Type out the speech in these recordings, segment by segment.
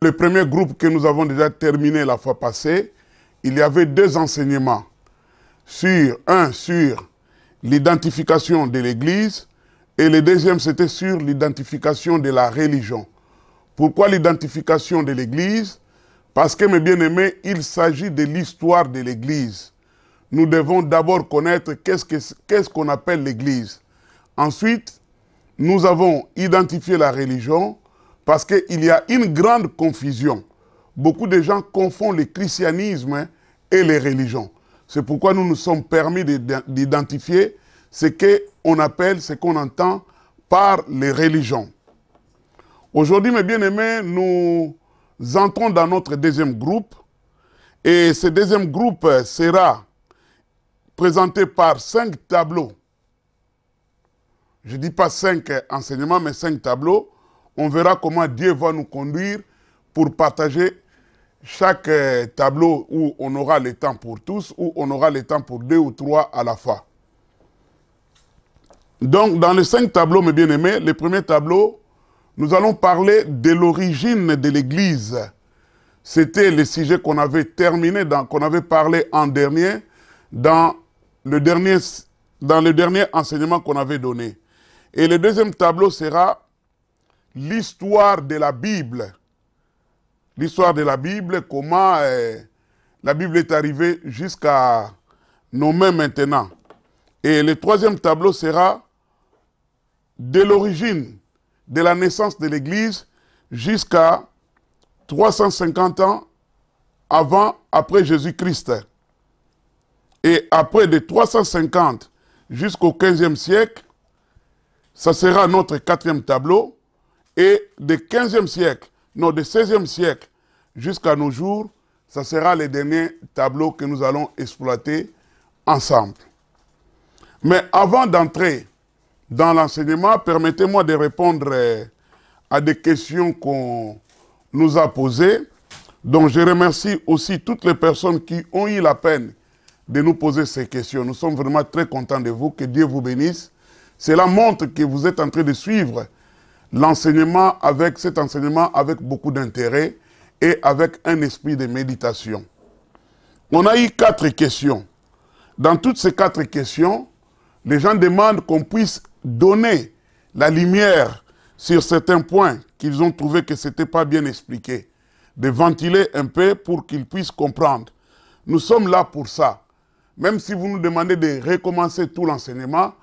le premier groupe que nous avons déjà terminé la fois passée, il y avait deux enseignements. Un sur l'identification de l'Église et le deuxième c'était sur l'identification de la religion. Pourquoi l'identification de l'Église? Parce que, mes bien-aimés, il s'agit de l'histoire de l'Église. Nous devons d'abord connaître qu'est-ce qu'on appelle l'Église. Ensuite, nous avons identifié la religion parce qu'il y a une grande confusion. Beaucoup de gens confondent le christianisme et les religions. C'est pourquoi nous nous sommes permis d'identifier ce qu'on appelle, ce qu'on entend par les religions. Aujourd'hui, mes bien-aimés, nous entrons dans notre deuxième groupe. Et ce deuxième groupe sera présenté par 5 tableaux. Je ne dis pas 5 enseignements, mais 5 tableaux. On verra comment Dieu va nous conduire pour partager chaque tableau où on aura le temps pour tous, où on aura le temps pour 2 ou 3 à la fois. Donc, dans les 5 tableaux, mes bien-aimés, le premier tableau, nous allons parler de l'origine de l'Église. C'était le sujet qu'on avait terminé, qu'on avait parlé en dernier, dans le dernier enseignement qu'on avait donné. Et le deuxième tableau sera l'histoire de la Bible. L'histoire de la Bible, comment la Bible est arrivée jusqu'à nos mains maintenant. Et le troisième tableau sera de l'origine de la naissance de l'Église jusqu'à 350 ans après Jésus-Christ. Et après de 350 jusqu'au 15e siècle, ça sera notre 4e tableau. Et de 15e siècle, non, de 16e siècle jusqu'à nos jours, ça sera le dernier tableau que nous allons exploiter ensemble. Mais avant d'entrer dans l'enseignement, permettez-moi de répondre à des questions qu'on nous a posées. Donc je remercie aussi toutes les personnes qui ont eu la peine de nous poser ces questions. Nous sommes vraiment très contents de vous, que Dieu vous bénisse. Cela montre que vous êtes en train de suivre cet enseignement avec beaucoup d'intérêt et avec un esprit de méditation. On a eu 4 questions. Dans toutes ces 4 questions, les gens demandent qu'on puisse donner la lumière sur certains points qu'ils ont trouvé que ce n'était pas bien expliqué, de ventiler un peu pour qu'ils puissent comprendre. Nous sommes là pour ça. Même si vous nous demandez de recommencer tout l'enseignement,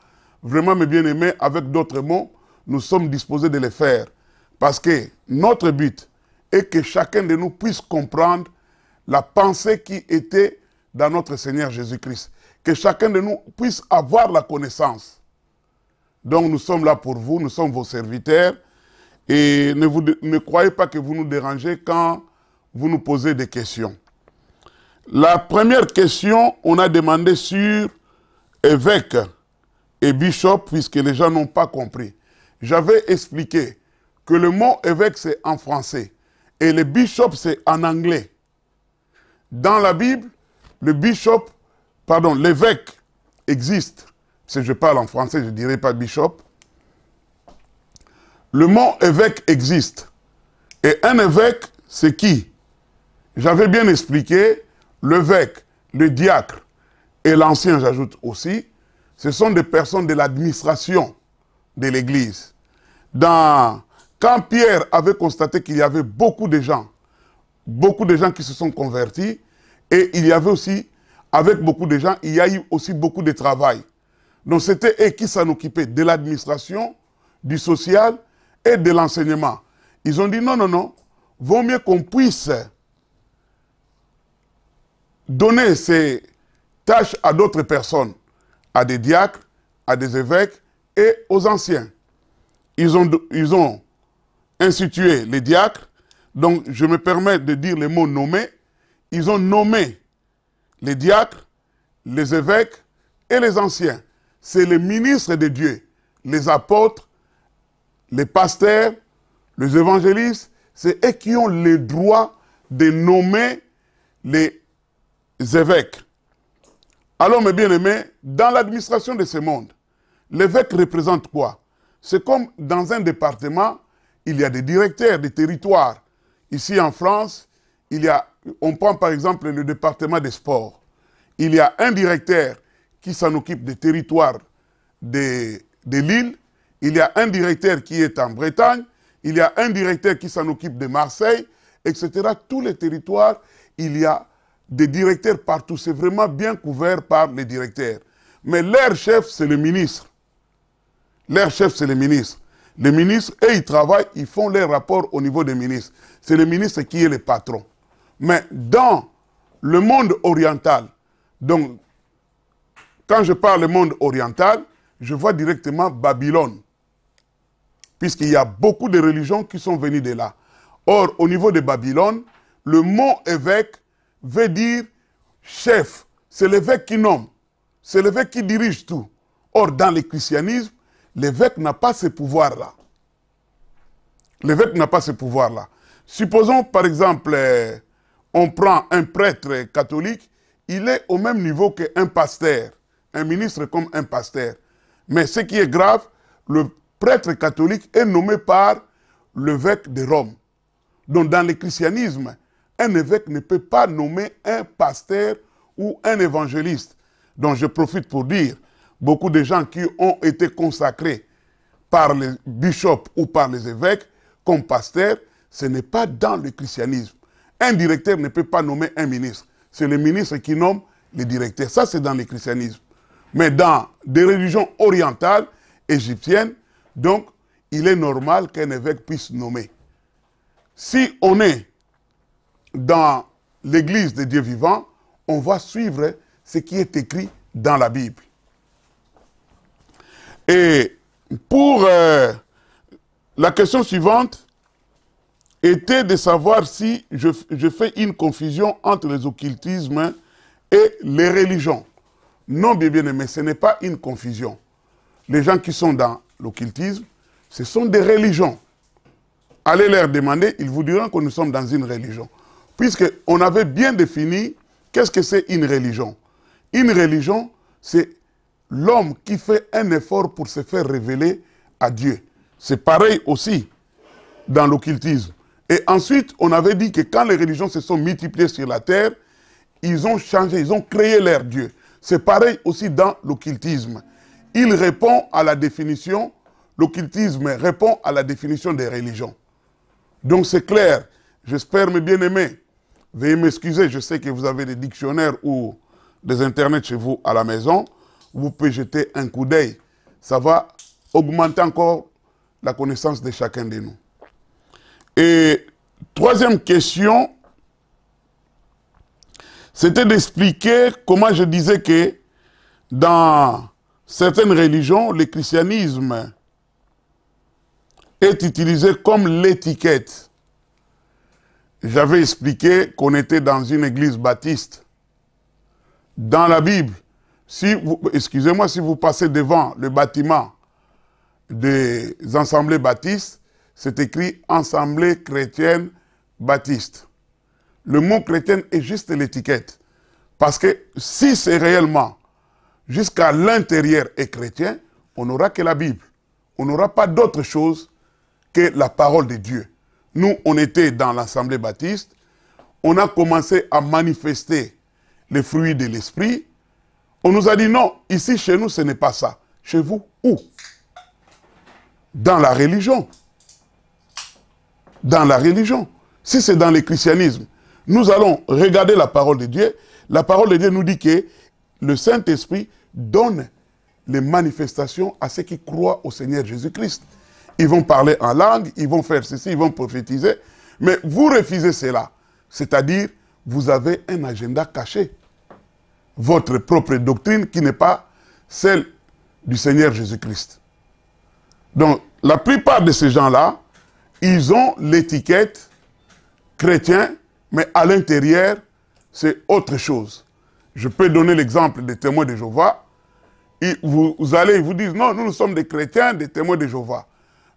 vraiment, mes bien-aimés, avec d'autres mots, nous sommes disposés de le faire. Parce que notre but est que chacun de nous puisse comprendre la pensée qui était dans notre Seigneur Jésus-Christ. Que chacun de nous puisse avoir la connaissance. Donc nous sommes là pour vous, nous sommes vos serviteurs. Et ne croyez pas que vous nous dérangez quand vous nous posez des questions. La première question, on a demandé sur évêque et bishop, puisque les gens n'ont pas compris. J'avais expliqué que le mot évêque, c'est en français. Et le bishop, c'est en anglais. Dans la Bible, l'évêque existe. Si je parle en français, je ne dirais pas bishop. Le mot évêque existe. Et un évêque, c'est qui? J'avais bien expliqué, l'évêque, le diacre et l'ancien, j'ajoute aussi, ce sont des personnes de l'administration de l'Église. Quand Pierre avait constaté qu'il y avait beaucoup de gens qui se sont convertis, et il y avait aussi, avec beaucoup de gens, il y a eu aussi beaucoup de travail. Donc c'était eux qui s'en occupaient de l'administration, du social et de l'enseignement. Ils ont dit non, non, non, vaut mieux qu'on puisse donner ces tâches à d'autres personnes, à des diacres, à des évêques et aux anciens. Ils ont institué les diacres, donc je me permets de dire le mot nommé. Ils ont nommé les diacres, les évêques et les anciens. C'est les ministres de Dieu, les apôtres, les pasteurs, les évangélistes. C'est eux qui ont le droit de nommer les évêques. Alors, mes bien-aimés, dans l'administration de ce monde, l'évêque représente quoi? C'est comme dans un département, il y a des directeurs des territoires Ici en France, on prend par exemple le département des sports. Il y a un directeur qui s'en occupe des territoires de l'île. Il y a un directeur qui est en Bretagne. Il y a un directeur qui s'en occupe de Marseille, etc. Tous les territoires, il y a des directeurs partout. C'est vraiment bien couvert par les directeurs. Mais leur chef, c'est le ministre. Leur chef, c'est le ministre. Les ministres, eux, ils travaillent, ils font leurs rapports au niveau des ministres. C'est le ministre qui est le patron. Mais dans le monde oriental, donc, quand je parle du monde oriental, je vois directement Babylone. Puisqu'il y a beaucoup de religions qui sont venues de là. Or, au niveau de Babylone, le mot évêque veut dire chef. C'est l'évêque qui nomme. C'est l'évêque qui dirige tout. Or, dans le christianisme, l'évêque n'a pas ce pouvoir-là. L'évêque n'a pas ce pouvoir-là. Supposons, par exemple, on prend un prêtre catholique, il est au même niveau qu'un pasteur, un ministre comme un pasteur. Mais ce qui est grave, le prêtre catholique est nommé par l'évêque de Rome. Donc, dans le christianisme, un évêque ne peut pas nommer un pasteur ou un évangéliste. Donc, je profite pour dire, beaucoup de gens qui ont été consacrés par les bishops ou par les évêques comme pasteurs, ce n'est pas dans le christianisme. Un directeur ne peut pas nommer un ministre. C'est le ministre qui nomme le directeur. Ça, c'est dans le christianisme. Mais dans des religions orientales, égyptiennes, donc, il est normal qu'un évêque puisse nommer. Si on est dans l'église de Dieu vivant, on va suivre ce qui est écrit dans la Bible. Et pour la question suivante était de savoir si je fais une confusion entre les occultismes et les religions. Non, bien aimé, ce n'est pas une confusion. Les gens qui sont dans l'occultisme, ce sont des religions. Allez leur demander, ils vous diront que nous sommes dans une religion. Puisqu'on avait bien défini qu'est-ce que c'est une religion. Une religion, c'est l'homme qui fait un effort pour se faire révéler à Dieu. C'est pareil aussi dans l'occultisme. Et ensuite, on avait dit que quand les religions se sont multipliées sur la terre, ils ont changé, ils ont créé leur Dieu. C'est pareil aussi dans l'occultisme. Il répond à la définition, l'occultisme répond à la définition des religions. Donc c'est clair. J'espère, mes bien-aimés, veuillez m'excuser, je sais que vous avez des dictionnaires ou des internets chez vous à la maison. Vous pouvez jeter un coup d'œil. Ça va augmenter encore la connaissance de chacun de nous. Et troisième question, c'était d'expliquer comment je disais que dans certaines religions, le christianisme est utilisé comme l'étiquette. J'avais expliqué qu'on était dans une église baptiste. Dans la Bible, excusez-moi, si vous passez devant le bâtiment des assemblées baptistes, c'est écrit « Assemblée chrétienne baptiste ». Le mot chrétienne est juste l'étiquette. Parce que si c'est réellement jusqu'à l'intérieur est chrétien, on n'aura que la Bible. On n'aura pas d'autre chose que la parole de Dieu. Nous, on était dans l'Assemblée baptiste, on a commencé à manifester les fruits de l'esprit. On nous a dit non, ici chez nous ce n'est pas ça. Chez vous, où? Dans la religion. Dans la religion. Si c'est dans le christianisme, nous allons regarder la parole de Dieu. La parole de Dieu nous dit que le Saint-Esprit donne les manifestations à ceux qui croient au Seigneur Jésus-Christ. Ils vont parler en langue, ils vont faire ceci, ils vont prophétiser. Mais vous refusez cela. C'est-à-dire, vous avez un agenda caché. Votre propre doctrine qui n'est pas celle du Seigneur Jésus-Christ. Donc, la plupart de ces gens-là, ils ont l'étiquette chrétien, mais à l'intérieur, c'est autre chose. Je peux donner l'exemple des témoins de Jéhovah. Vous allez vous dire, non, nous sommes des chrétiens, des témoins de Jéhovah.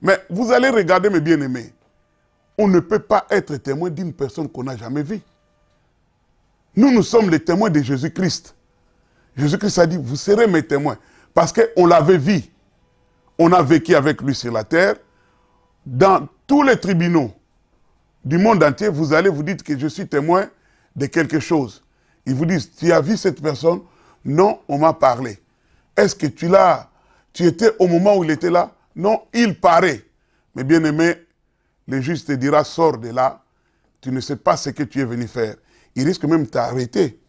Mais vous allez regarder, mes bien-aimés, on ne peut pas être témoin d'une personne qu'on n'a jamais vue. Nous sommes les témoins de Jésus-Christ. Jésus-Christ a dit, vous serez mes témoins. Parce qu'on l'avait vu. On a vécu avec lui sur la terre. Dans tous les tribunaux du monde entier, vous allez vous dites que je suis témoin de quelque chose. Ils vous disent, tu as vu cette personne? Non, on m'a parlé. Est-ce que tu étais au moment où il était là? Non, il paraît. Mais bien aimé, le juge te dira, sors de là, tu ne sais pas ce que tu es venu faire. Il risque même de t'arrêter.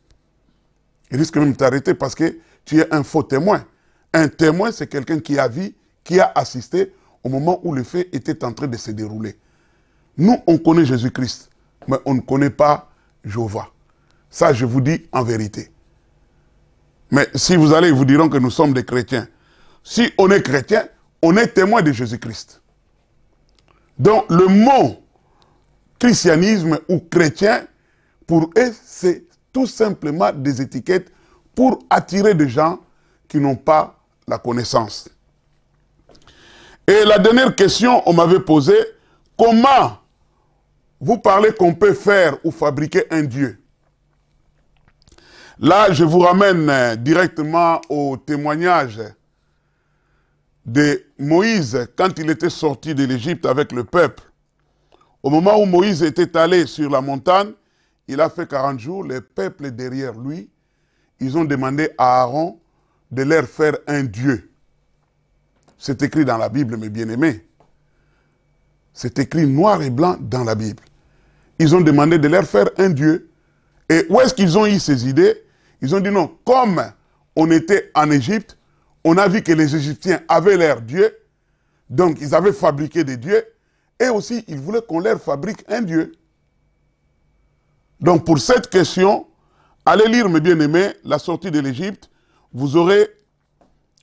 Il risque même de t'arrêter parce que tu es un faux témoin. Un témoin, c'est quelqu'un qui a vu, qui a assisté au moment où le fait était en train de se dérouler. Nous, on connaît Jésus-Christ, mais on ne connaît pas Jéhovah. Ça, je vous dis en vérité. Mais si vous allez, ils vous diront que nous sommes des chrétiens. Si on est chrétien, on est témoin de Jésus-Christ. Donc, le mot christianisme ou chrétien, pour eux, c'est tout simplement des étiquettes pour attirer des gens qui n'ont pas la connaissance. Et la dernière question, on m'avait posé, comment vous parlez qu'on peut faire ou fabriquer un Dieu? Là, je vous ramène directement au témoignage de Moïse quand il était sorti de l'Égypte avec le peuple. Au moment où Moïse était allé sur la montagne, il a fait 40 jours, le peuple derrière lui, ils ont demandé à Aaron de leur faire un Dieu. C'est écrit dans la Bible, mes bien-aimés. C'est écrit noir et blanc dans la Bible. Ils ont demandé de leur faire un Dieu. Et où est-ce qu'ils ont eu ces idées? Ils ont dit non, comme on était en Égypte, on a vu que les Égyptiens avaient leur Dieu, donc ils avaient fabriqué des dieux, et aussi ils voulaient qu'on leur fabrique un Dieu. Donc pour cette question, allez lire, mes bien-aimés, la sortie de l'Égypte, vous aurez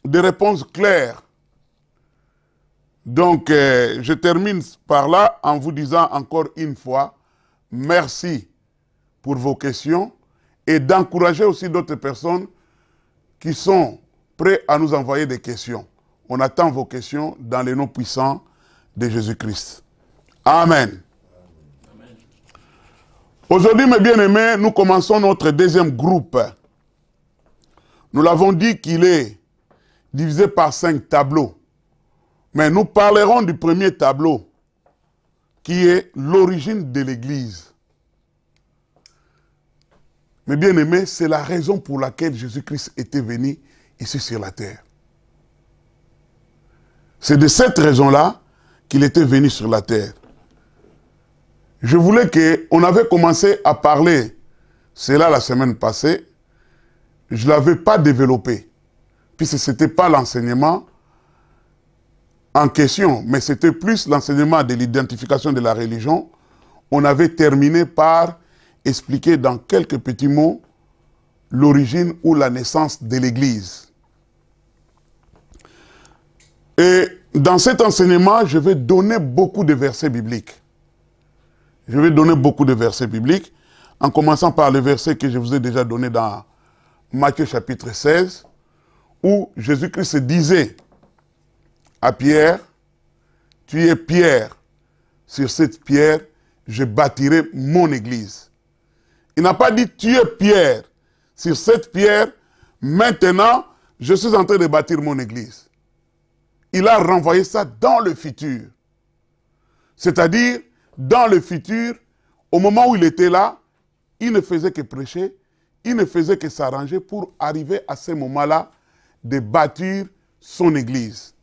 des réponses claires. Donc je termine par là en vous disant encore une fois, merci pour vos questions et d'encourager aussi d'autres personnes qui sont prêts à nous envoyer des questions. On attend vos questions dans les noms puissants de Jésus-Christ. Amen. Amen. Aujourd'hui, mes bien-aimés, nous commençons notre deuxième groupe. Nous l'avons dit qu'il est divisé par 5 tableaux. Mais nous parlerons du premier tableau, qui est l'origine de l'Église. Mais bien aimé, c'est la raison pour laquelle Jésus-Christ était venu ici sur la terre. C'est de cette raison-là qu'il était venu sur la terre. Je voulais qu'on avait commencé à parler, cela la semaine passée, je ne l'avais pas développé, puisque ce n'était pas l'enseignement en question, mais c'était plus l'enseignement de l'identification de la religion. On avait terminé par expliquer dans quelques petits mots l'origine ou la naissance de l'Église. Et dans cet enseignement, je vais donner beaucoup de versets bibliques. Je vais donner beaucoup de versets bibliques, en commençant par le verset que je vous ai déjà donné dans Matthieu chapitre 16, où Jésus-Christ disait à Pierre, tu es Pierre, sur cette pierre, je bâtirai mon église. Il n'a pas dit, tu es Pierre, sur cette pierre, maintenant, je suis en train de bâtir mon église. Il a renvoyé ça dans le futur. C'est-à-dire, dans le futur, au moment où il était là, il ne faisait que prêcher, il ne faisait que s'arranger pour arriver à ce moment-là de bâtir son église.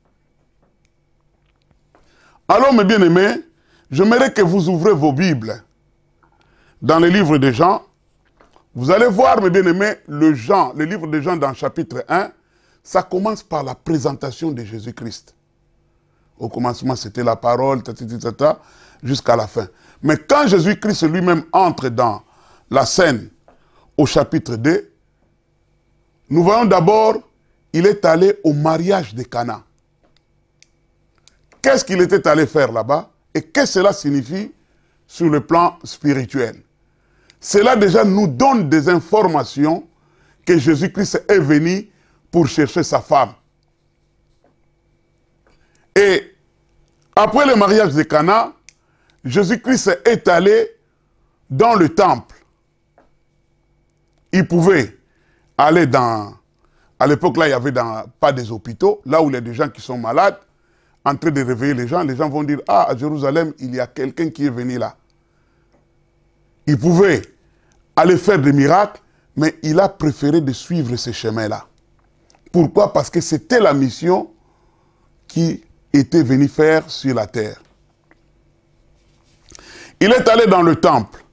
Alors, mes bien-aimés, j'aimerais que vous ouvrez vos Bibles dans le livre de Jean. Vous allez voir, mes bien-aimés, le livre de Jean dans chapitre 1, ça commence par la présentation de Jésus-Christ. Au commencement, c'était la parole, jusqu'à la fin. Mais quand Jésus-Christ lui-même entre dans la scène au chapitre 2, nous voyons d'abord, il est allé au mariage de Cana. Qu'est-ce qu'il était allé faire là-bas et qu'est-ce que cela signifie sur le plan spirituel? Cela déjà nous donne des informations que Jésus-Christ est venu pour chercher sa femme. Et après le mariage de Cana, Jésus-Christ est allé dans le temple. Il pouvait aller dans... À l'époque, là, il n'y avait pas des hôpitaux, là où il y a des gens qui sont malades, en train de réveiller les gens vont dire, ah, à Jérusalem, il y a quelqu'un qui est venu là. Il pouvait aller faire des miracles, mais il a préféré de suivre ce chemin-là. Pourquoi? Parce que c'était la mission qui était venu faire sur la terre. Il est allé dans le temple.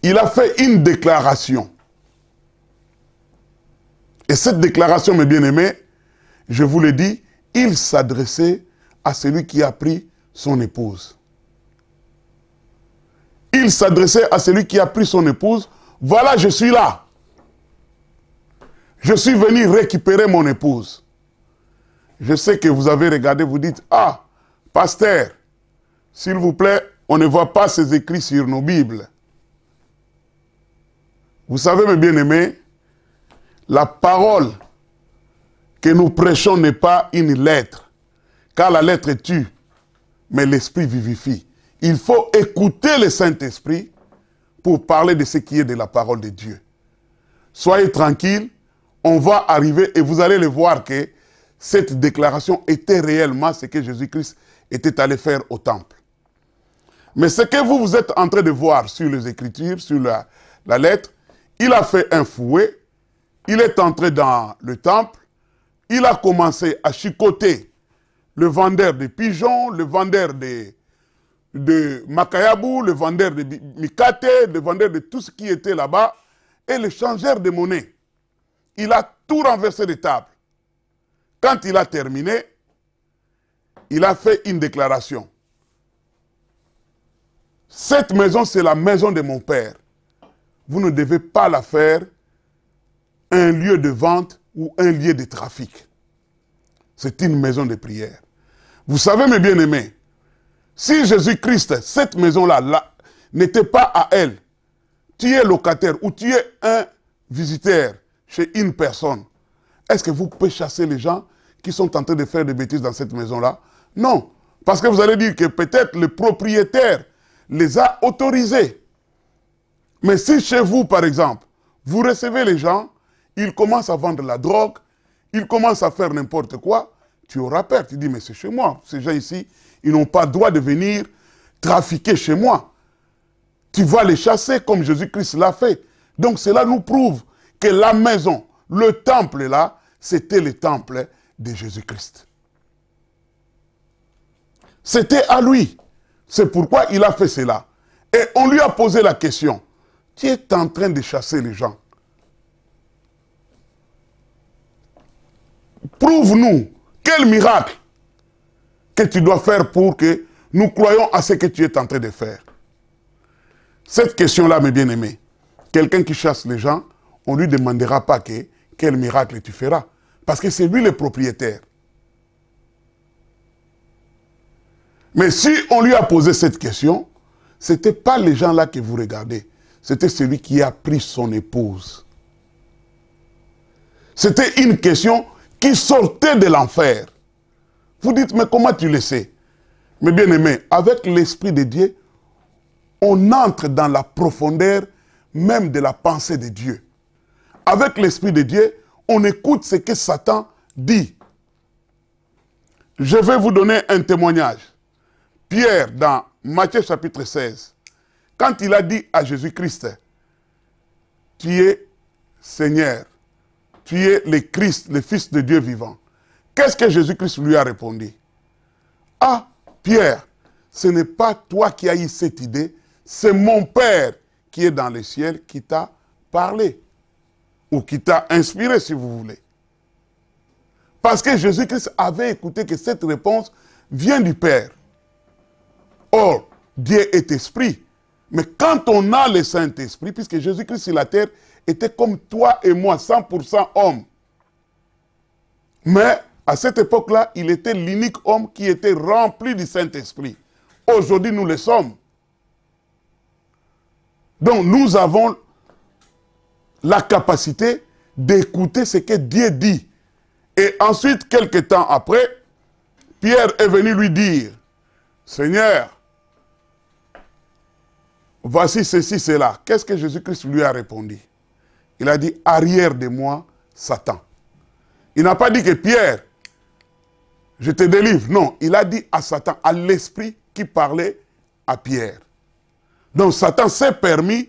Il a fait une déclaration. Et cette déclaration, mes bien-aimés, je vous l'ai dit, il s'adressait à celui qui a pris son épouse. Il s'adressait à celui qui a pris son épouse. Voilà, je suis là. Je suis venu récupérer mon épouse. Je sais que vous avez regardé, vous dites, ah, pasteur, s'il vous plaît, on ne voit pas ces écrits sur nos Bibles. Vous savez, mes bien-aimés, la parole que nous prêchons n'est pas une lettre, car la lettre tue, mais l'esprit vivifie. Il faut écouter le Saint-Esprit pour parler de ce qui est de la parole de Dieu. Soyez tranquilles, on va arriver et vous allez le voir que cette déclaration était réellement ce que Jésus-Christ était allé faire au temple. Mais ce que vous êtes en train de voir sur les Écritures, sur la lettre, il a fait un fouet, il est entré dans le temple, il a commencé à chicoter le vendeur de pigeons, le vendeur de Makayabou, le vendeur de Mikate, le vendeur de tout ce qui était là-bas, et le changeur de monnaie. Il a tout renversé des tables. Quand il a terminé, il a fait une déclaration. Cette maison, c'est la maison de mon Père. Vous ne devez pas la faire un lieu de vente ou un lieu de trafic. C'est une maison de prière. Vous savez, mes bien-aimés, si Jésus-Christ, cette maison-là, n'était pas à elle, tu es locataire ou tu es un visiteur chez une personne, est-ce que vous pouvez chasser les gens qui sont en train de faire des bêtises dans cette maison-là? Non. Parce que vous allez dire que peut-être le propriétaire les a autorisés. Mais si chez vous, par exemple, vous recevez les gens, ils commencent à vendre la drogue, ils commencent à faire n'importe quoi, tu auras peur. Tu dis, mais c'est chez moi. Ces gens ici, ils n'ont pas le droit de venir trafiquer chez moi. Tu vas les chasser comme Jésus-Christ l'a fait. Donc cela nous prouve que la maison, le temple là, c'était le temple de Jésus-Christ. C'était à lui. C'est pourquoi il a fait cela. Et on lui a posé la question. Tu es en train de chasser les gens. Prouve-nous quel miracle que tu dois faire pour que nous croyons à ce que tu es en train de faire. Cette question-là, mes bien-aimés, quelqu'un qui chasse les gens, on ne lui demandera pas quel miracle tu feras. Parce que c'est lui le propriétaire. Mais si on lui a posé cette question, ce n'était pas les gens-là que vous regardez. C'était celui qui a pris son épouse. C'était une question qui sortait de l'enfer. Vous dites, mais comment tu le sais? Mais bien aimé, avec l'Esprit de Dieu, on entre dans la profondeur même de la pensée de Dieu. Avec l'Esprit de Dieu, on écoute ce que Satan dit. Je vais vous donner un témoignage. Pierre, dans Matthieu chapitre 16, quand il a dit à Jésus-Christ, tu es Seigneur, tu es le Christ, le Fils de Dieu vivant. Qu'est-ce que Jésus-Christ lui a répondu? Ah, Pierre, ce n'est pas toi qui as eu cette idée, c'est mon Père qui est dans le ciel qui t'a parlé. Ou qui t'a inspiré, si vous voulez. Parce que Jésus-Christ avait écouté que cette réponse vient du Père. Or, Dieu est esprit. Mais quand on a le Saint-Esprit, puisque Jésus-Christ sur la terre était comme toi et moi, 100% homme. Mais à cette époque-là, il était l'unique homme qui était rempli du Saint-Esprit. Aujourd'hui, nous le sommes. Donc, nous avons la capacité d'écouter ce que Dieu dit. Et ensuite, quelque temps après, Pierre est venu lui dire, Seigneur, voici ceci, cela. Qu'est-ce que Jésus-Christ lui a répondu? Il a dit, arrière de moi, Satan. Il n'a pas dit que Pierre, je te délivre. Non, il a dit à Satan, à l'esprit qui parlait à Pierre. Donc Satan s'est permis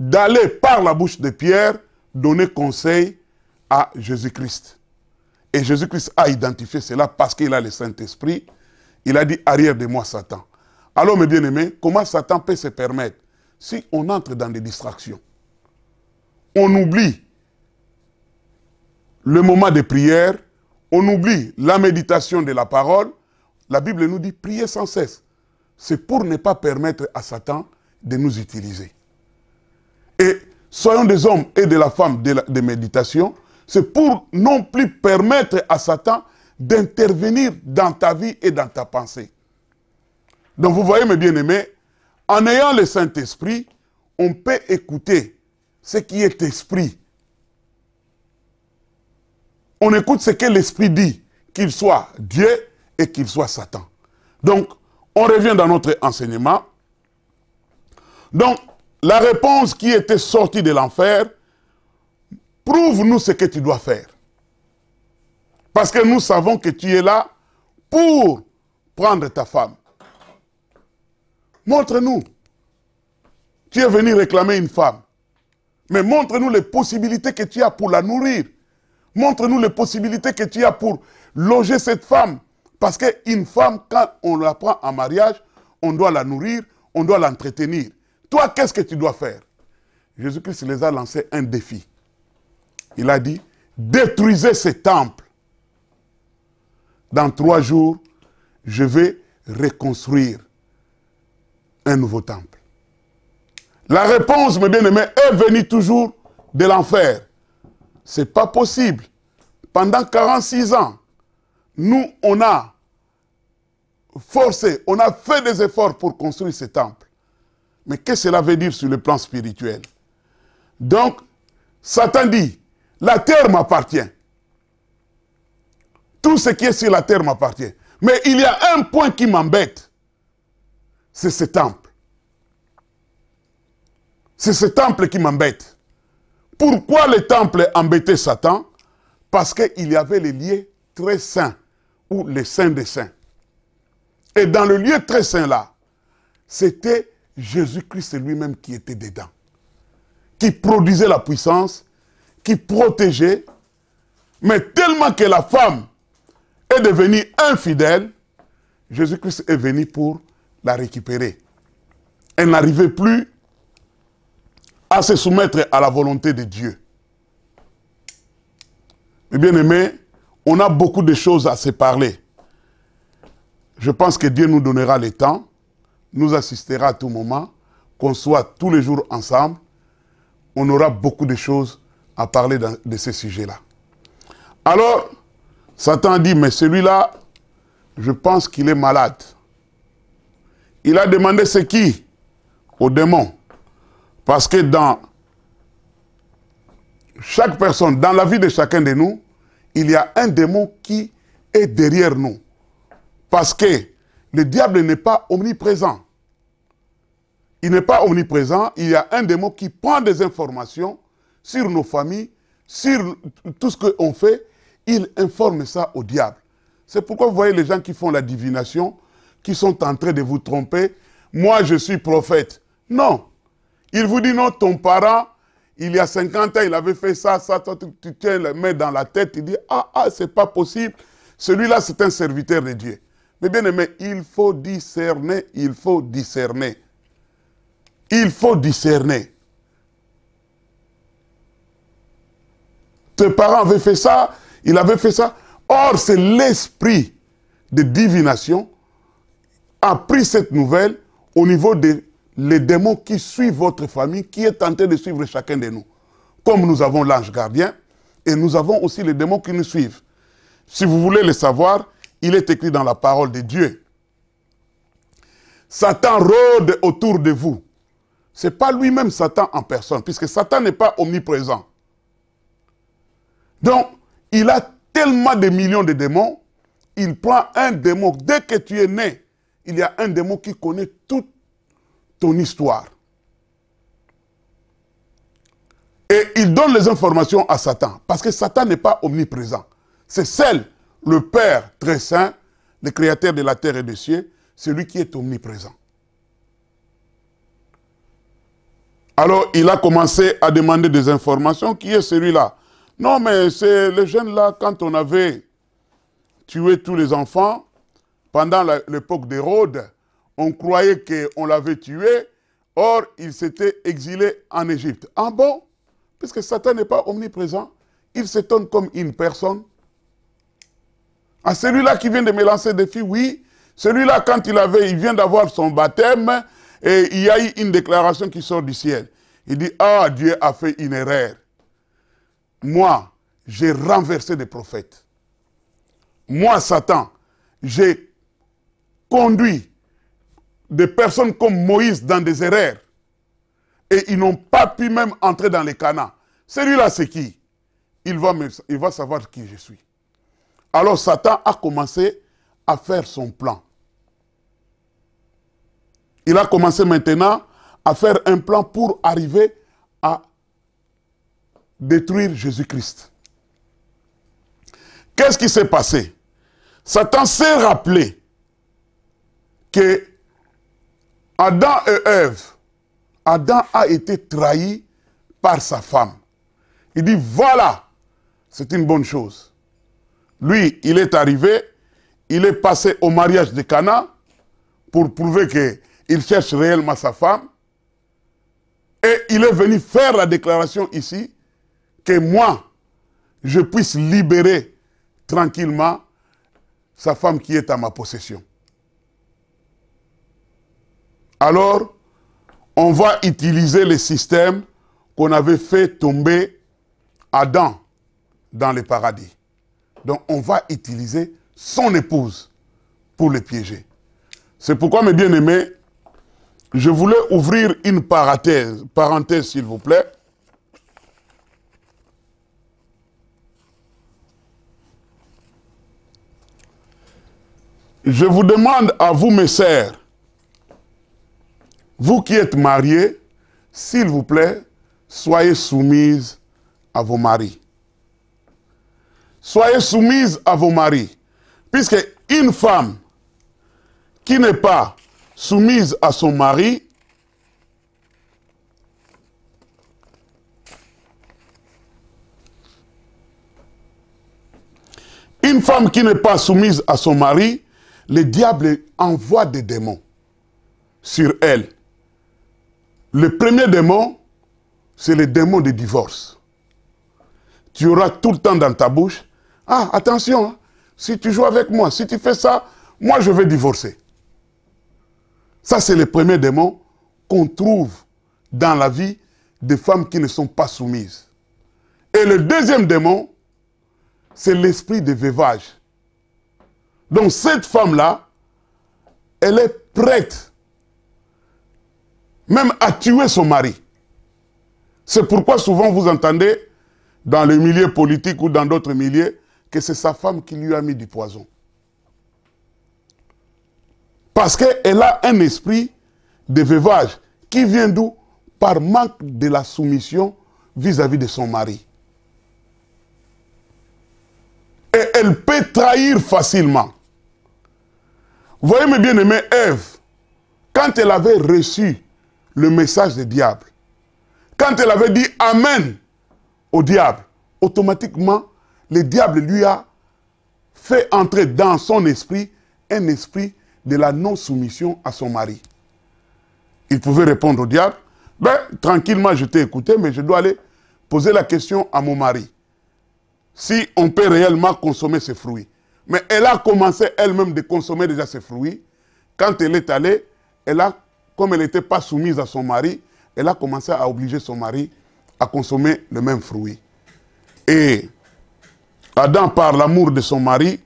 d'aller par la bouche de Pierre donner conseil à Jésus-Christ. Et Jésus-Christ a identifié cela parce qu'il a le Saint-Esprit. Il a dit, arrière de moi, Satan. Alors, mes bien-aimés, comment Satan peut se permettre si on entre dans des distractions? On oublie le moment de prière, on oublie la méditation de la parole. La Bible nous dit, priez sans cesse. C'est pour ne pas permettre à Satan de nous utiliser. Et soyons des hommes et de la femme de méditation, c'est pour non plus permettre à Satan d'intervenir dans ta vie et dans ta pensée. Donc vous voyez mes bien-aimés, en ayant le Saint-Esprit, on peut écouter ce qui est esprit. On écoute ce que l'Esprit dit, qu'il soit Dieu et qu'il soit Satan. Donc, on revient dans notre enseignement. Donc, la réponse qui était sortie de l'enfer, prouve-nous ce que tu dois faire. Parce que nous savons que tu es là pour prendre ta femme. Montre-nous. Tu es venu réclamer une femme. Mais montre-nous les possibilités que tu as pour la nourrir. Montre-nous les possibilités que tu as pour loger cette femme. Parce qu'une femme, quand on la prend en mariage, on doit la nourrir, on doit l'entretenir. Toi, qu'est-ce que tu dois faire? Jésus-Christ les a lancé un défi. Il a dit, détruisez ce temple. Dans 3 jours, je vais reconstruire un nouveau temple. La réponse, mes bien-aimés, est venue toujours de l'enfer. Ce n'est pas possible. Pendant 46 ans, nous, on a forcé, on a fait des efforts pour construire ce temple. Mais qu'est-ce que cela veut dire sur le plan spirituel? Donc, Satan dit, la terre m'appartient. Tout ce qui est sur la terre m'appartient. Mais il y a un point qui m'embête. C'est ce temple. C'est ce temple qui m'embête. Pourquoi le temple embêtait Satan? Parce qu'il y avait les lieux très saints, ou les saints des saints. Et dans le lieu très saint là, c'était Jésus-Christ lui-même qui était dedans. Qui produisait la puissance, qui protégeait. Mais tellement que la femme est devenue infidèle, Jésus-Christ est venu pour la récupérer. Elle n'arrivait plus à se soumettre à la volonté de Dieu. Mais bien aimés, on a beaucoup de choses à se parler. Je pense que Dieu nous donnera le temps, nous assistera à tout moment, qu'on soit tous les jours ensemble. On aura beaucoup de choses à parler de ces sujets-là. Alors, Satan dit, mais celui-là, je pense qu'il est malade. Il a demandé c'est qui? Au démon. Parce que dans chaque personne, dans la vie de chacun de nous, il y a un démon qui est derrière nous. Parce que le diable n'est pas omniprésent. Il n'est pas omniprésent. Il y a un démon qui prend des informations sur nos familles, sur tout ce qu'on fait. Il informe ça au diable. C'est pourquoi vous voyez les gens qui font la divination, qui sont en train de vous tromper. Moi, je suis prophète. Non. Il vous dit non, ton parent, il y a 50 ans, il avait fait ça, ça, toi, tu tiens la main dans la tête, tu dis, c'est pas possible. Celui-là, c'est un serviteur de Dieu. Mais bien aimé, il faut discerner, il faut discerner. Il faut discerner. Tes parents avaient fait ça, il avait fait ça. Or, c'est l'esprit de divination a pris cette nouvelle au niveau des démons qui suivent votre famille, qui est tenté de suivre chacun de nous. Comme nous avons l'ange gardien, et nous avons aussi les démons qui nous suivent. Si vous voulez le savoir, il est écrit dans la parole de Dieu. Satan rôde autour de vous. Ce n'est pas lui-même Satan en personne, puisque Satan n'est pas omniprésent. Donc, il a tellement de millions de démons, il prend un démon. Dès que tu es né, il y a un démon qui connaît toute ton histoire. Et il donne les informations à Satan, parce que Satan n'est pas omniprésent. C'est seul le Père très saint, le Créateur de la terre et des cieux, celui qui est omniprésent. Alors, il a commencé à demander des informations. Qui est celui-là? Non, mais c'est le jeune là, quand on avait tué tous les enfants, pendant l'époque d'Hérode, on croyait qu'on l'avait tué. Or, il s'était exilé en Égypte. Ah bon? Puisque Satan n'est pas omniprésent, il s'étonne comme une personne. Ah, celui-là qui vient de me lancer des filles, oui. Celui-là, quand il vient d'avoir son baptême, et il y a eu une déclaration qui sort du ciel. Il dit, ah, Dieu a fait une erreur. Moi, j'ai renversé des prophètes. Moi, Satan, j'ai conduit des personnes comme Moïse dans des erreurs. Et ils n'ont pas pu même entrer dans les Canaan. Celui-là, c'est qui? Il va savoir qui je suis. Alors Satan a commencé à faire son plan. Il a commencé maintenant à faire un plan pour arriver à détruire Jésus-Christ. Qu'est-ce qui s'est passé? Satan s'est rappelé que Adam et Ève, Adam a été trahi par sa femme. Il dit, voilà, c'est une bonne chose. Lui, il est arrivé, il est passé au mariage de Cana pour prouver qu'il cherche réellement sa femme. Et il est venu faire la déclaration ici que moi, je puisse libérer tranquillement sa femme qui est à ma possession. Alors, on va utiliser le système qu'on avait fait tomber Adam dans le paradis. Donc, on va utiliser son épouse pour le piéger. C'est pourquoi, mes bien-aimés, je voulais ouvrir une parenthèse s'il vous plaît. Je vous demande à vous, mes sœurs, vous qui êtes mariés, s'il vous plaît, soyez soumises à vos maris. Soyez soumises à vos maris. Puisque une femme qui n'est pas soumise à son mari, une femme qui n'est pas soumise à son mari, le diable envoie des démons sur elle. Le premier démon, c'est le démon de divorce. Tu auras tout le temps dans ta bouche, ah, attention, hein, si tu joues avec moi, si tu fais ça, moi je vais divorcer. Ça, c'est le premier démon qu'on trouve dans la vie des femmes qui ne sont pas soumises. Et le deuxième démon, c'est l'esprit de veuvage. Donc cette femme-là, elle est prête même à tuer son mari. C'est pourquoi souvent vous entendez dans le milieu politique ou dans d'autres milieux que c'est sa femme qui lui a mis du poison. Parce qu'elle a un esprit de veuvage qui vient d'où? Par manque de la soumission vis-à-vis de son mari. Et elle peut trahir facilement. Vous voyez mes bien-aimés, Ève, quand elle avait reçu le message du diable, quand elle avait dit Amen au diable, automatiquement, le diable lui a fait entrer dans son esprit un esprit de la non-soumission à son mari. Il pouvait répondre au diable, ben, tranquillement, je t'ai écouté, mais je dois aller poser la question à mon mari. Si on peut réellement consommer ces fruits. Mais elle a commencé elle-même de consommer déjà ces fruits. Quand elle est allée, comme elle n'était pas soumise à son mari, elle a commencé à obliger son mari à consommer le même fruit. Et Adam, par l'amour de son mari,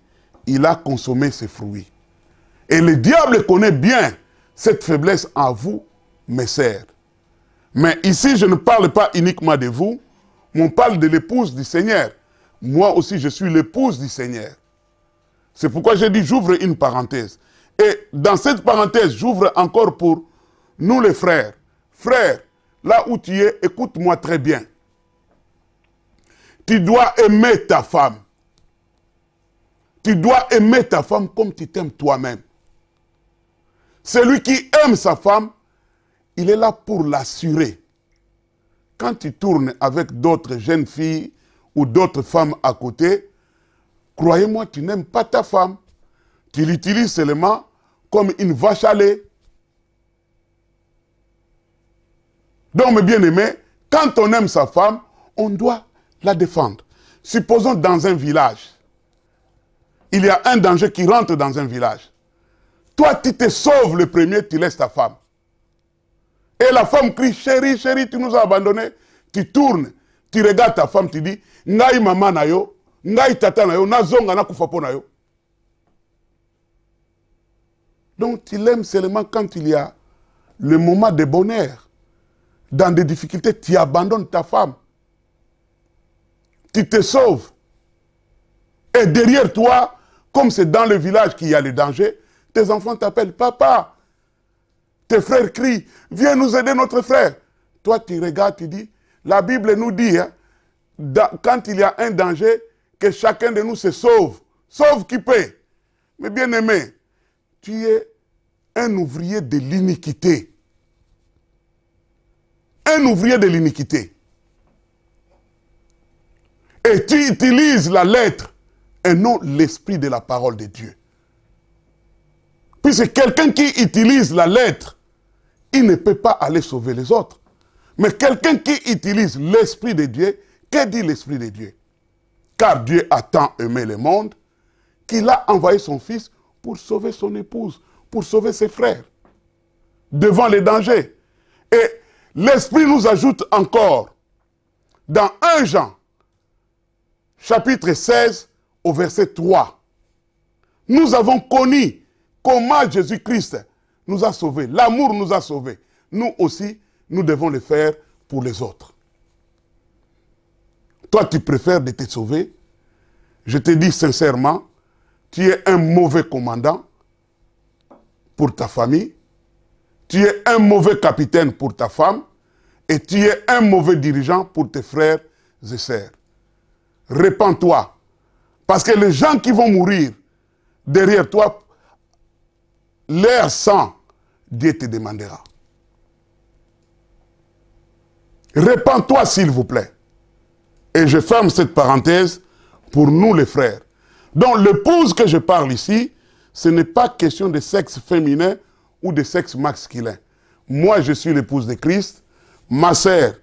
il a consommé ces fruits. Et le diable connaît bien cette faiblesse en vous, mes sœurs. Mais ici, je ne parle pas uniquement de vous, mais on parle de l'épouse du Seigneur. Moi aussi, je suis l'épouse du Seigneur. C'est pourquoi j'ai dit, j'ouvre une parenthèse. Et dans cette parenthèse, j'ouvre encore pour nous les frères. Frères, là où tu es, écoute-moi très bien. Tu dois aimer ta femme. Tu dois aimer ta femme comme tu t'aimes toi-même. Celui qui aime sa femme, il est là pour l'assurer. quand tu tournes avec d'autres jeunes filles ou d'autres femmes à côté, croyez-moi, tu n'aimes pas ta femme. Tu l'utilises seulement comme une vache à lait. Donc, mes bien-aimés, quand on aime sa femme, on doit la défendre. Supposons dans un village, il y a un danger qui rentre dans un village. Toi, tu te sauves le premier, tu laisses ta femme. Et la femme crie, chérie, chérie, tu nous as abandonnés. Tu tournes, tu regardes ta femme, tu dis, ngai maman na yo, ngai tata na yo, na zonga na kufapo na yo. Donc, tu l'aimes seulement quand il y a le moment de bonheur. Dans des difficultés, tu abandonnes ta femme. Tu te sauves. Et derrière toi, comme c'est dans le village qu'il y a le danger, tes enfants t'appellent papa. Tes frères crient, viens nous aider notre frère. Toi, tu regardes, tu dis, la Bible nous dit, hein, quand il y a un danger, que chacun de nous se sauve. Sauve qui peut. Mais bien aimé, tu es un ouvrier de l'iniquité. Un ouvrier de l'iniquité. Et tu utilises la lettre et non l'esprit de la parole de Dieu. Puisque quelqu'un qui utilise la lettre, il ne peut pas aller sauver les autres. Mais quelqu'un qui utilise l'esprit de Dieu, que dit l'esprit de Dieu? Car Dieu a tant aimé le monde qu'il a envoyé son fils pour sauver son épouse, pour sauver ses frères devant les dangers. Et l'esprit nous ajoute encore dans 1 Jean, chapitre 16, au verset 3. Nous avons connu comment Jésus-Christ nous a sauvés. L'amour nous a sauvés. Nous aussi, nous devons le faire pour les autres. Toi, tu préfères de te sauver. Je te dis sincèrement, tu es un mauvais commandant pour ta famille. Tu es un mauvais capitaine pour ta femme. Et tu es un mauvais dirigeant pour tes frères et sœurs. Répands-toi. Parce que les gens qui vont mourir derrière toi, leur sang, Dieu te demandera. Répands-toi, s'il vous plaît. Et je ferme cette parenthèse pour nous, les frères. Donc, l'épouse que je parle ici, ce n'est pas question de sexe féminin ou de sexe masculin. Moi, je suis l'épouse de Christ. Ma sœur,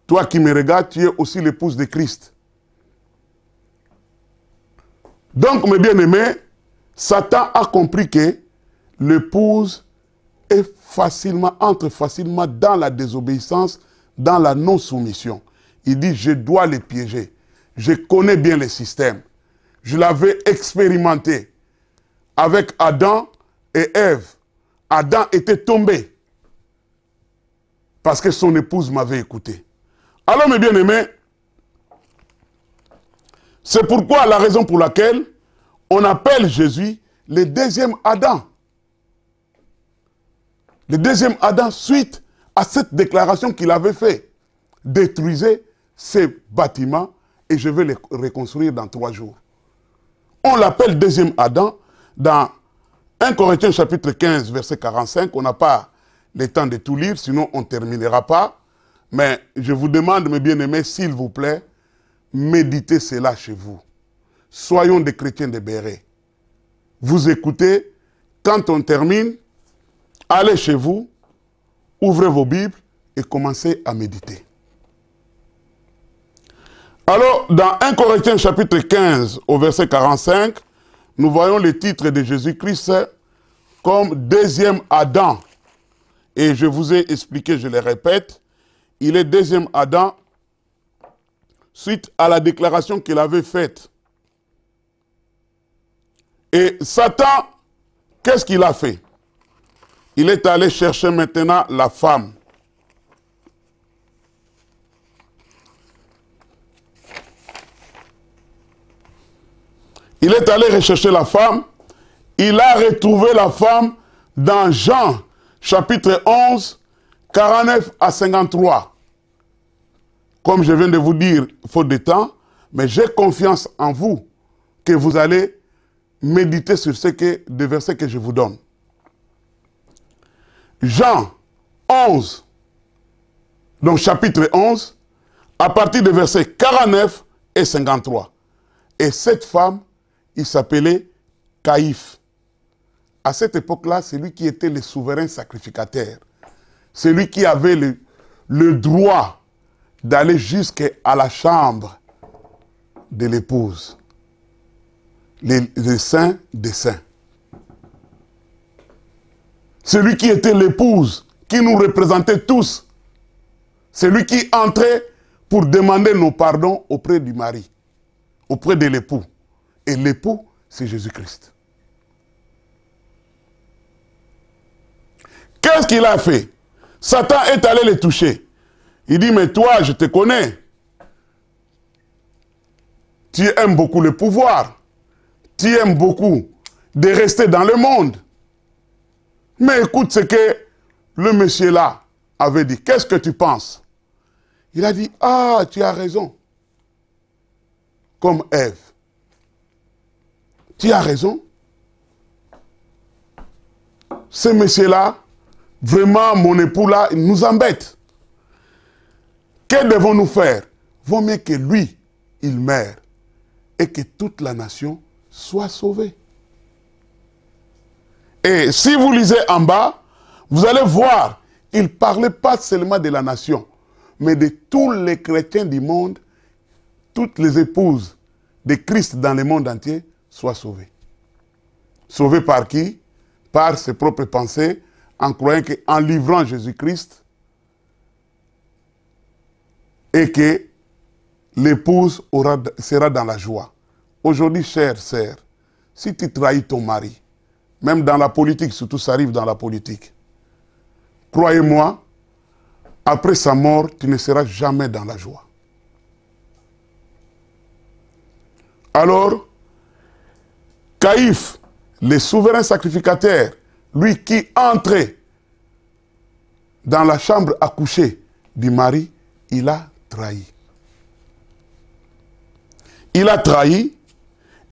toi qui me regardes, tu es aussi l'épouse de Christ. Donc, mes bien-aimés, Satan a compris que l'épouse entre facilement dans la désobéissance, dans la non-soumission. Il dit, je dois les piéger. Je connais bien le système. Je l'avais expérimenté avec Adam et Ève. Adam était tombé parce que son épouse m'avait écouté. Alors, mes bien-aimés, c'est pourquoi la raison pour laquelle on appelle Jésus le deuxième Adam. Le deuxième Adam, suite à cette déclaration qu'il avait faite. Détruisez ces bâtiments et je vais les reconstruire dans 3 jours. On l'appelle deuxième Adam dans 1 Corinthiens chapitre 15, verset 45. On n'a pas le temps de tout lire, sinon on ne terminera pas. Mais je vous demande, mes bien-aimés, s'il vous plaît, méditez cela chez vous. Soyons des chrétiens de Béret. Vous écoutez, quand on termine, allez chez vous, ouvrez vos Bibles et commencez à méditer. Alors, dans 1 Corinthiens chapitre 15, au verset 45, nous voyons le titre de Jésus-Christ comme deuxième Adam. Et je vous ai expliqué, je le répète, il est deuxième Adam suite à la déclaration qu'il avait faite. Et Satan, qu'est-ce qu'il a fait? Il est allé chercher maintenant la femme. Il est allé rechercher la femme. Il a retrouvé la femme dans Jean, chapitre 11, 49 à 53. Comme je viens de vous dire, faute de temps, mais j'ai confiance en vous que vous allez méditer sur des versets que je vous donne. Jean 11, Donc chapitre 11, à partir des versets 49 et 53. Et cette femme, il s'appelait Caïphe. À cette époque-là, c'est lui qui était le souverain sacrificateur. C'est lui qui avait le droit d'aller jusqu'à la chambre de l'épouse. Les saints des saints. Celui qui était l'épouse, qui nous représentait tous. C'est lui qui entrait pour demander nos pardons auprès du mari, auprès de l'époux. Et l'époux, c'est Jésus-Christ. Qu'est-ce qu'il a fait? Satan est allé le toucher. Il dit, mais toi, je te connais. Tu aimes beaucoup le pouvoir. Tu aimes beaucoup de rester dans le monde. Mais écoute ce que le monsieur là avait dit. Qu'est-ce que tu penses? Il a dit, ah, tu as raison. Comme Ève. Tu as raison. Ce monsieur-là, vraiment, mon époux là, il nous embête. Que devons-nous faire? Vaut mieux que lui, il meure et que toute la nation soit sauvée. Et si vous lisez en bas, vous allez voir, il ne parlait pas seulement de la nation, mais de tous les chrétiens du monde, toutes les épouses de Christ dans le monde entier soient sauvées. Sauvées par qui? Par ses propres pensées, en croyant qu'en livrant Jésus-Christ, et que l'épouse sera dans la joie. Aujourd'hui, chère sœur, si tu trahis ton mari, même dans la politique, surtout ça arrive dans la politique, croyez-moi, après sa mort, tu ne seras jamais dans la joie. Alors, Caïphe, le souverain sacrificateur, lui qui entrait dans la chambre à coucher du mari, il a trahi. Il a trahi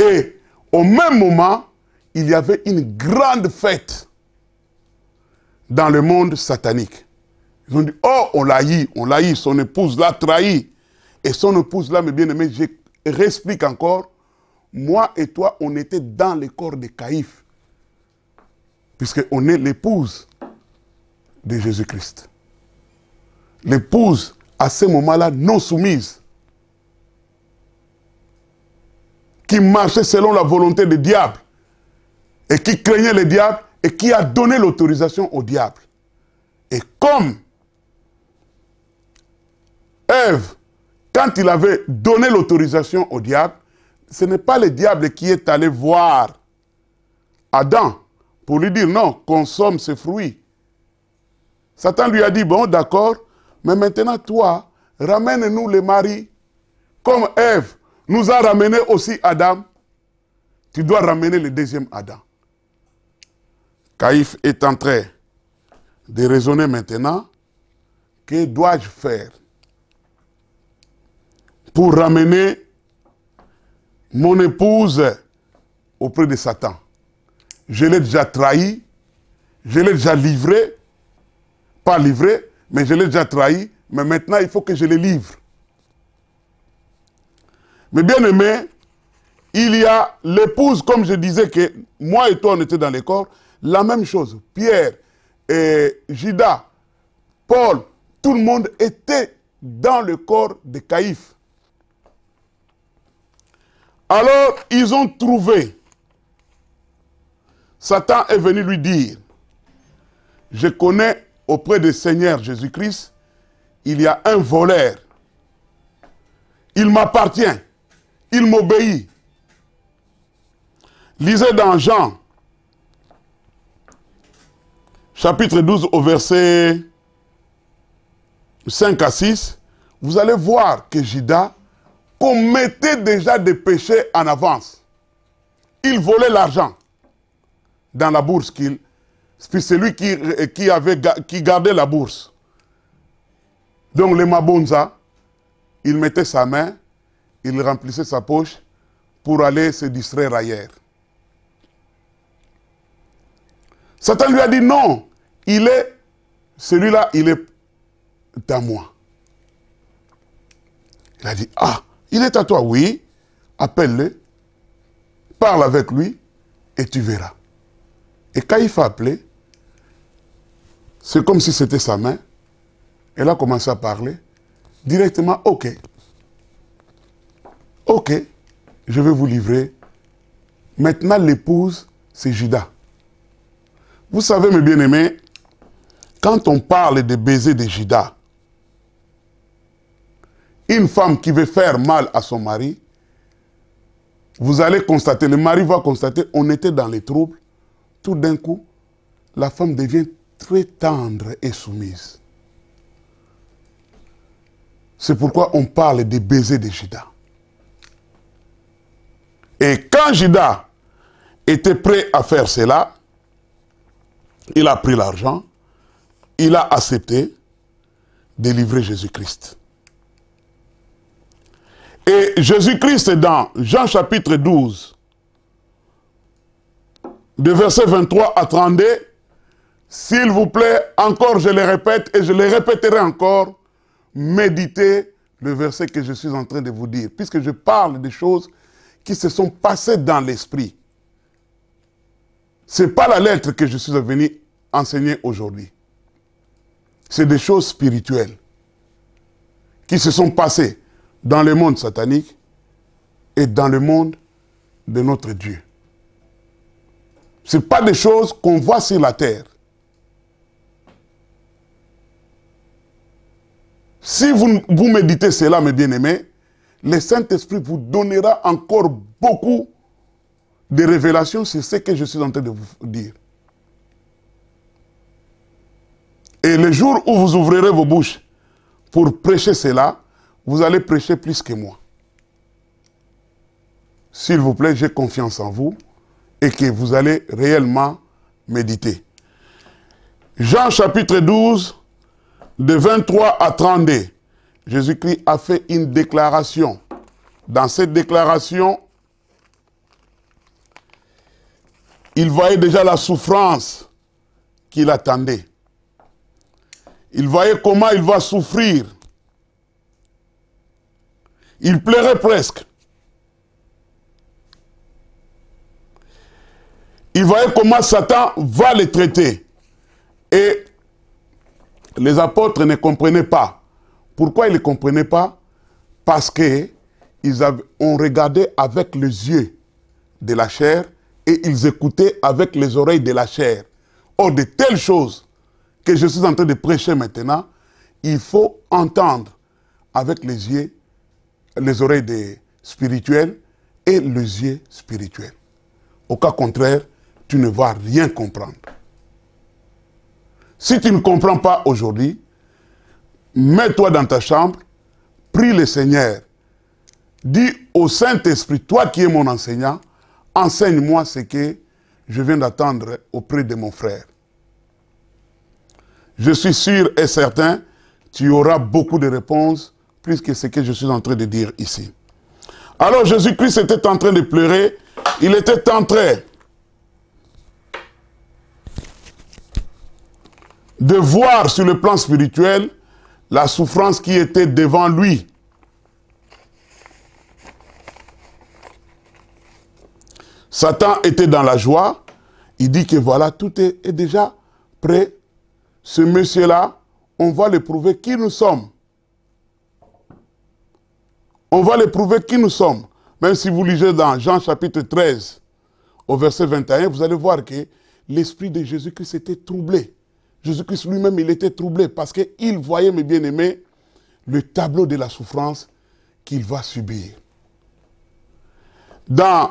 et au même moment, il y avait une grande fête dans le monde satanique. Ils ont dit, oh, on l'a haï, son épouse l'a trahi. Et son épouse là, mes bien-aimés, je réexplique encore, moi et toi, on était dans le corps de Caïphe, puisqu'on est l'épouse de Jésus-Christ. L'épouse, à ce moment-là, non soumise, qui marchait selon la volonté du diable, et qui craignait le diable, et qui a donné l'autorisation au diable. Et comme Ève, quand il avait donné l'autorisation au diable, ce n'est pas le diable qui est allé voir Adam pour lui dire non, consomme ces fruits. Satan lui a dit, bon d'accord, mais maintenant toi, ramène-nous les maris. Comme Ève nous a ramené aussi Adam, tu dois ramener le deuxième Adam. Caïphe est en train de raisonner maintenant, que dois-je faire pour ramener mon épouse auprès de Satan? Je l'ai déjà trahi, je l'ai déjà livré, pas livré, mais je l'ai déjà trahi, mais maintenant il faut que je le livre. Mais bien aimé, il y a l'épouse, comme je disais que moi et toi on était dans les corps, la même chose. Pierre, Judas, Paul, tout le monde était dans le corps de Caïphe. Alors, ils ont trouvé. Satan est venu lui dire, je connais auprès du Seigneur Jésus-Christ, il y a un voleur. Il m'appartient. Il m'obéit. Lisez dans Jean, chapitre 12, au verset 5 à 6, vous allez voir que Judas commettait déjà des péchés en avance. Il volait l'argent dans la bourse. C'est lui qui gardait la bourse. Donc le Mabonza, il mettait sa main, il remplissait sa poche pour aller se distraire ailleurs. Satan lui a dit non, celui-là, il est à moi. Il a dit, ah, il est à toi, oui, appelle-le, parle avec lui et tu verras. Et quand il fait appeler, c'est comme si c'était sa main. Elle a commencé à parler. Directement, ok. Ok, je vais vous livrer. Maintenant, l'épouse, c'est Judas. Vous savez, mes bien-aimés, quand on parle de baiser de Judas, une femme qui veut faire mal à son mari, vous allez constater, le mari va constater, on était dans les troubles, tout d'un coup, la femme devient très tendre et soumise. C'est pourquoi on parle des baisers de Judas. Et quand Judas était prêt à faire cela, il a pris l'argent, il a accepté de livrer Jésus-Christ. Et Jésus-Christ, dans Jean chapitre 12, de verset 23 à 32, s'il vous plaît, encore je le répète et je le répéterai encore, méditez le verset que je suis en train de vous dire, puisque je parle des choses qui se sont passées dans l'esprit. Ce n'est pas la lettre que je suis venu enseigner aujourd'hui. C'est des choses spirituelles qui se sont passées dans le monde satanique et dans le monde de notre Dieu. Ce n'est pas des choses qu'on voit sur la terre. Si vous méditez cela, mes bien-aimés, le Saint-Esprit vous donnera encore beaucoup de révélations sur ce que je suis en train de vous dire. Et le jour où vous ouvrirez vos bouches pour prêcher cela, vous allez prêcher plus que moi. S'il vous plaît, j'ai confiance en vous et que vous allez réellement méditer. Jean chapitre 12, de 23 à 32, Jésus-Christ a fait une déclaration. Dans cette déclaration, il voyait déjà la souffrance qu'il attendait. Il voyait comment il va souffrir. Il pleurait presque. Il voyait comment Satan va le traiter. Et les apôtres ne comprenaient pas. Pourquoi ils ne comprenaient pas? Parce qu'ils ont regardé avec les yeux de la chair et ils écoutaient avec les oreilles de la chair. Or, de telles choses que je suis en train de prêcher maintenant, il faut entendre avec les yeux, les oreilles spirituelles et les yeux spirituels. Au cas contraire, tu ne vas rien comprendre. Si tu ne comprends pas aujourd'hui, mets-toi dans ta chambre, prie le Seigneur. Dis au Saint-Esprit, toi qui es mon enseignant, enseigne-moi ce que je viens d'attendre auprès de mon frère. Je suis sûr et certain, tu auras beaucoup de réponses, plus que ce que je suis en train de dire ici. Alors Jésus-Christ était en train de pleurer, il était en train de voir sur le plan spirituel la souffrance qui était devant lui. Satan était dans la joie. Il dit que voilà, tout est déjà prêt. Ce monsieur-là, on va le prouver qui nous sommes. On va le prouver qui nous sommes. Même si vous lisez dans Jean chapitre 13, au verset 21, vous allez voir que l'esprit de Jésus-Christ était troublé. Jésus-Christ lui-même, il était troublé parce qu'il voyait, mes bien-aimés, le tableau de la souffrance qu'il va subir. Dans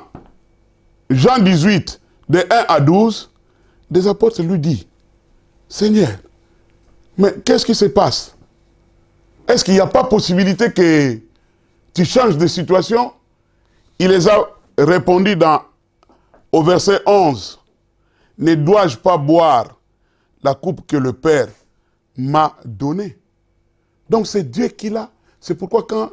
Jean 18, de 1 à 12, des apôtres lui disent, Seigneur, mais qu'est-ce qui se passe? Est-ce qu'il n'y a pas possibilité que tu changes de situation? Il les a répondu au verset 11, ne dois-je pas boire la coupe que le Père m'a donnée? Donc c'est Dieu qui l'a. C'est pourquoi quand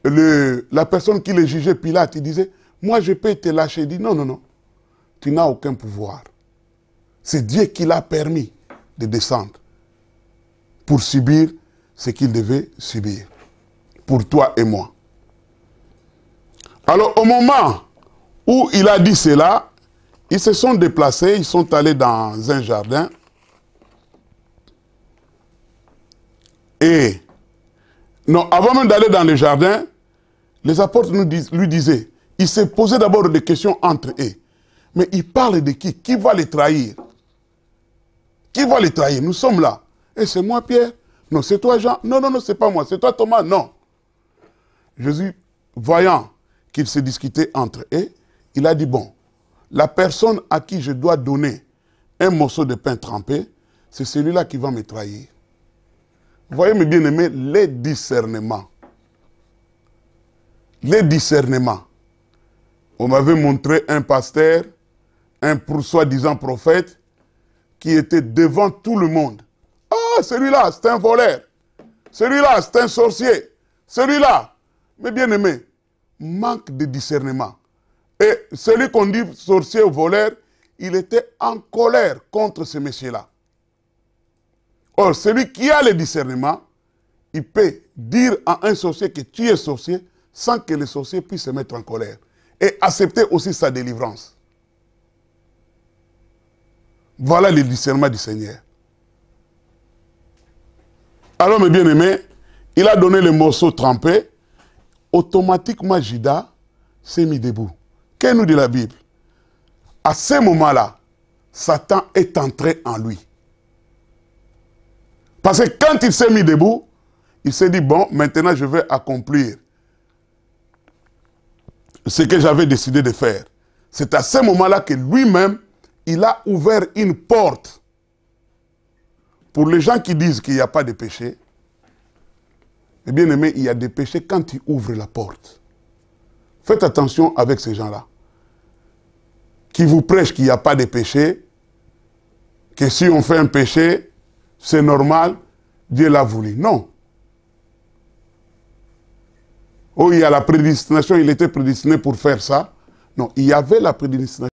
la personne qui le jugeait, Pilate, il disait, moi je peux te lâcher. Il dit, non, non, non, tu n'as aucun pouvoir. C'est Dieu qui l'a permis de descendre pour subir ce qu'il devait subir. pour toi et moi. Alors, au moment où il a dit cela, ils se sont déplacés, ils sont allés dans un jardin. Et, non, avant même d'aller dans le jardin, les apôtres lui disaient, il s'est posé d'abord des questions entre eux. Mais il parle de qui? Qui va les trahir? Qui va les trahir? Nous sommes là. Et c'est moi, Pierre? Non, c'est toi, Jean? Non, non, non, c'est pas moi. C'est toi, Thomas? Non. Jésus, voyant qu'ils se discutaient entre eux, il a dit, bon, la personne à qui je dois donner un morceau de pain trempé, c'est celui-là qui va me trahir. Vous voyez, mes bien-aimés, les discernements. Les discernements. On m'avait montré un pasteur, un soi-disant prophète, qui était devant tout le monde. Ah, celui-là, c'est un voleur. Celui-là, c'est un sorcier. Celui-là, mes bien-aimés, manque de discernement. Et celui qu'on dit sorcier ou voleur, il était en colère contre ce monsieur-là. Or, celui qui a le discernement, il peut dire à un sorcier que tu es sorcier sans que le sorcier puisse se mettre en colère. Et accepter aussi sa délivrance. Voilà le discernement du Seigneur. Alors, mes bien-aimés, il a donné le morceau trempé. Automatiquement, Judas s'est mis debout. Qu'est-ce que nous dit la Bible? À ce moment-là, Satan est entré en lui. Parce que quand il s'est mis debout, il s'est dit, bon, maintenant je vais accomplir ce que j'avais décidé de faire. C'est à ce moment-là que lui-même, il a ouvert une porte. Pour les gens qui disent qu'il n'y a pas de péché, eh bien aimé, il y a des péchés quand tu ouvres la porte. Faites attention avec ces gens-là. Qui vous prêchent qu'il n'y a pas de péché, que si on fait un péché, c'est normal, Dieu l'a voulu. Non. Oh, il y a la prédestination, il était prédestiné pour faire ça. Non, il y avait la prédestination.